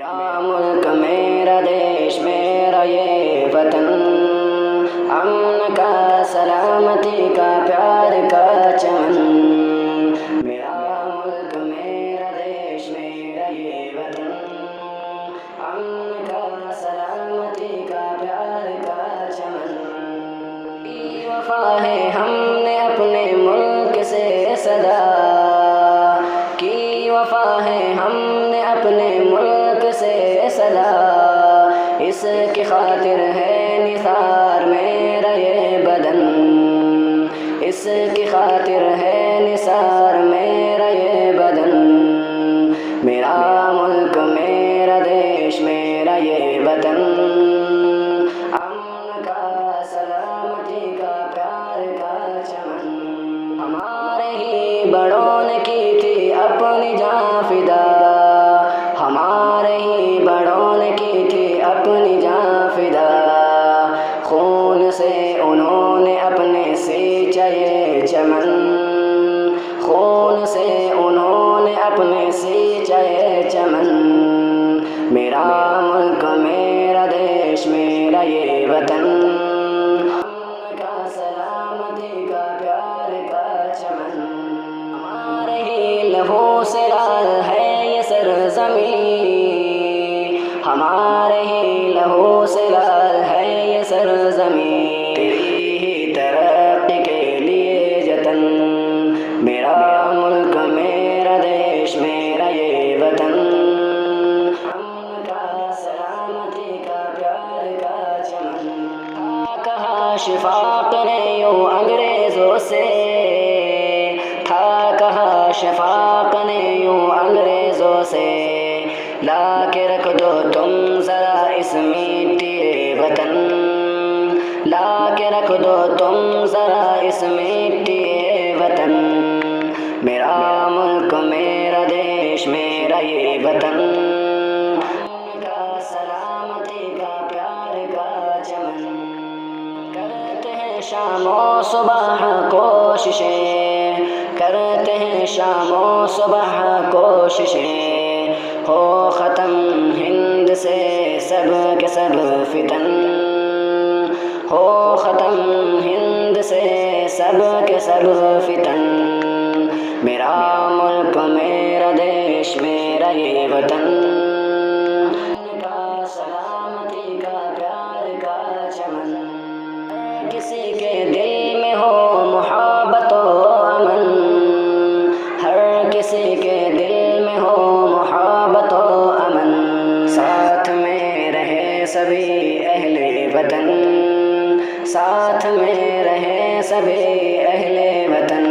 میرا ملک میرا دیش میرا یہ وطن، امن کا سلامتی کا پیار کا چمن۔ میرا ملک میرا دیش میرا یہ وطن، امن کا سلامتی کا پیار کا چمن۔ کی وفا ہے ہم نے اپنے ملک سے صدا، کی وفا ہے ہم نے اپنے ملک سے صدا، اس کی خاطر ہے نثار میرا یہ بدن، اس کی خاطر ہے نثار میرا یہ بدن۔ میرا ملک میرا دیش میرا یہ وطن، امن کا سلامتی کا پیار کا چمن۔ ہمارے ہی بڑوں نے کی تھی اپنی جاں فدا، ہمارے ہی بڑوں نے کی تھی اپنی جاں فدا، خون سے انہوں نے اپنے سینچا یہ چمن، خون سے انہوں نے اپنے سینچا یہ چمن۔ میرا ملک میرا دیش میرا یہ وطن، امن کا سلامتی کا پیار کا چمن۔ ہمارے ہی لہو سے لال ہے یہ سرزمین، ہمارے ہی لہو سے لال ہے یہ سرزمین، تیری ہی ترقی کے لیے جتن۔ میرا ملک میرا دیش میرا یہ وطن، امن کا سلامتی کا پیار کا چمن۔ کہا شفاق نے یوں انگریزوں سے، تھا کہا شفاق نے یوں انگریزوں سے، لا کے رکھ دو تم ذرا اس میٹھے وطن، لا کے رکھ دو تم ذرا اس میٹھے وطن۔ میرا ملک میرا دیش میرا یہ وطن، امن کا سلامتی کا پیار کا چمن۔ کرتے ہیں شام و صبح کوششیں، کرتے ہیں شام و صبح کوششیں، ہو ختم ہند سے سب کے سب فتن، ہو ختم ہند سے سب کے سب فتن۔ میرا ملک میرا دیش میرا یہ وطن، امن کا سلامتی کا پیار کا چمن۔ کسی کے دل میں ہو محبت و امن، ہر کسی کے دل میں ہو محبت و امن، ساتھ میں رہے سبھی اہل وطن، ساتھ میں رہے سبھی اہل وطن۔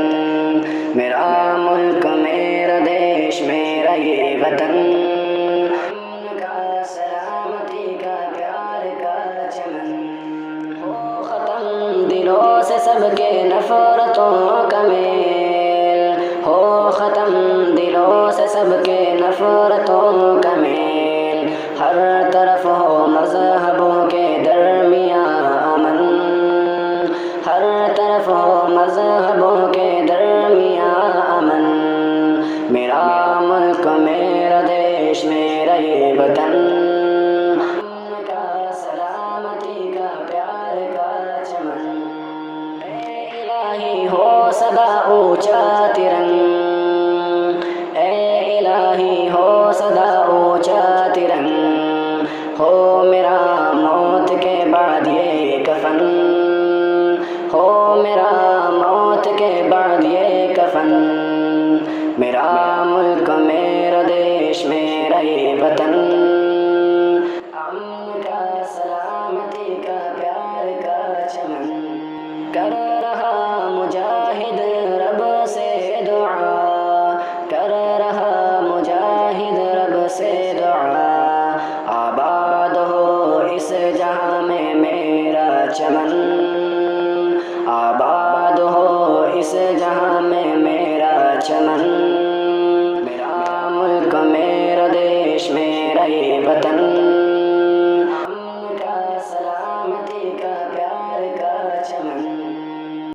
میرا ملک میرا دیش میرا یہ وطن، امن کا سلامتی کا پیار کا چمن۔ ہو ختم دلوں سے سب کے نفرتوں کا میل، ہو ختم دلوں سے سب کے نفرتوں کا میل، ہر طرف ہو مذہبوں کے درمیان امن، ہر طرف ہو مذہبوں کے درمیان امن۔ میرا ملک میرا دیش میرا یہ وطن، امن کا سلامتی کا پیار کا چمن۔ اے الہی ہو سدا اونچا ترنگ، اے الہی ہو سدا اونچا ترنگ، ہو میرا موت کے بعد یہ کفن، ہو میرا موت کے بعد یہ کفن۔ میرا ملک میرا دیش میرا یہ وطن، امن کا سلامتی کا پیار کا چمن۔ کر رہا مجاہد رب سے دعا، کر رہا مجاہد رب سے دعا، آباد ہو اس جہاں میں میرا چمن، آباد ہو اس جہاں میں میرا چمن۔ میرا ملک میرا دیش میرا یہ وطن،